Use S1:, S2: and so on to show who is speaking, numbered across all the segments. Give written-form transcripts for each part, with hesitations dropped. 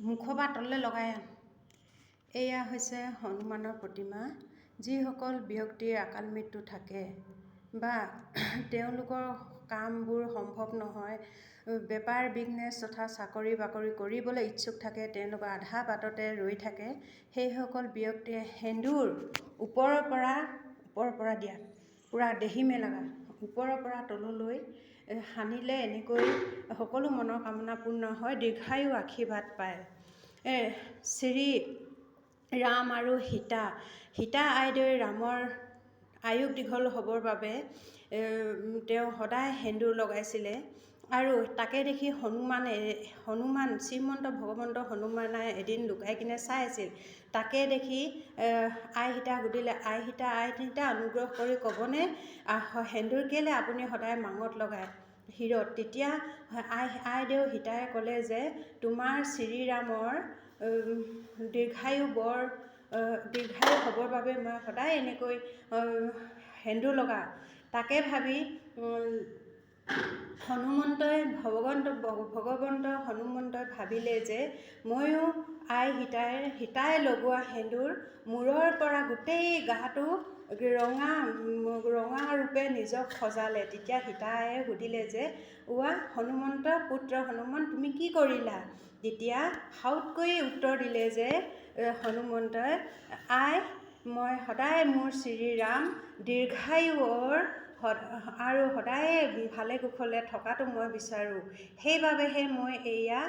S1: মুখৰ পৰা তললৈ লগাই আন। এয়া হৈছে হনুমানৰ প্ৰতিমা। যিসকল ব্যক্তিৰ আকাল মৃত্যু থাকে বা তেওঁলোকৰ কামবোৰ সম্ভৱ নহয়, বেপাৰ বিজনেছ তথা চাকৰি বাকৰি কৰিবলৈ ইচ্ছুক থাকে, তেওঁলোকৰ আধা বাটতে ৰৈ থাকে, সেইসকল ব্যক্তিয়ে সেন্দুৰ ওপৰৰ পৰা দিয়া পূৰা দেহিমে লগা ওপৰৰ পৰা তললৈ সানিলে এনেকৈ সকলো মনৰ কামনা পূৰ্ণ হয়, দীৰ্ঘায়ু আশীৰ্বাদ পায়। শ্ৰী ৰাম আৰু সীতা আইদেউ ৰামৰ আয়ুস দীঘল হ'বৰ বাবে তেওঁ সদায় সেন্দুৰ লগাইছিলে। আৰু তাকে দেখি হনুমান শ্ৰীমন্ত ভগৱন্ত হনুমানে এদিন লুকাই কিনে চাই আছিল। তাকে দেখি আই সীতাক সুধিলে, আই সীতা অনুগ্ৰহ কৰি ক'বনে সেন্দুৰ কেলৈ আপুনি সদায় মাঙত লগায় শিৰত? তেতিয়া আইদেউ সীতাই ক'লে যে তোমাৰ শ্ৰীৰামৰ দীৰ্ঘায়ু হ'বৰ বাবে মই সদায় এনেকৈ সেন্দুৰ লগাওঁ। তাকে ভাবি ভগৱন্ত হনুমন্তই ভাবিলে যে ময়ো আই সীতাই লগোৱা সেন্দুৰ মূৰৰ পৰা গোটেই গাটো ৰঙা ৰূপে নিজক সজালে। তেতিয়া সীতাই সুধিলে যে হনুমন্ত পুত্ৰ হনুমান, তুমি কি কৰিলা? তেতিয়া সাউতকৈ উত্তৰ দিলে যে হনুমন্তই, মই সদায় মোৰ শ্ৰীৰাম দীৰ্ঘায়ুৰ আৰু সদায় ভালে কুশলে থকাটো মই বিচাৰোঁ, সেইবাবেহে মই এয়া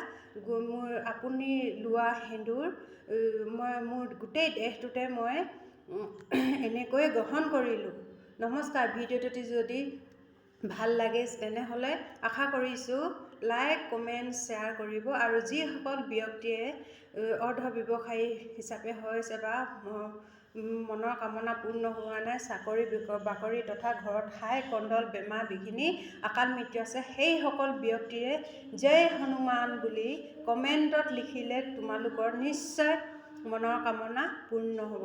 S1: আপুনি লোৱা সেন্দুৰ মই মোৰ গোটেই দেহটোতে মই এনেকৈ গ্ৰহণ কৰিলোঁ। নমস্কাৰ। ভিডিঅ'টো যদি ভাল লাগে তেনেহ'লে আশা কৰিছোঁ লাইক কমেণ্ট শ্বেয়াৰ কৰিব। আৰু যিসকল ব্যক্তিয়ে অৰ্ধ ব্যৱসায়ী হিচাপে হৈছে বা মনৰ কামনা পূৰ্ণ হোৱা নাই, চাকৰি বাকৰি তথা ঘৰত হাই কণ্ডল বেমাৰ বিঘিনি আকাল মৃত্যু আছে, সেইসকল ব্যক্তিয়ে জয় হনুমান বুলি কমেণ্টত লিখিলে তোমালোকৰ নিশ্চয় মনৰ কামনা পূৰ্ণ হ'ব।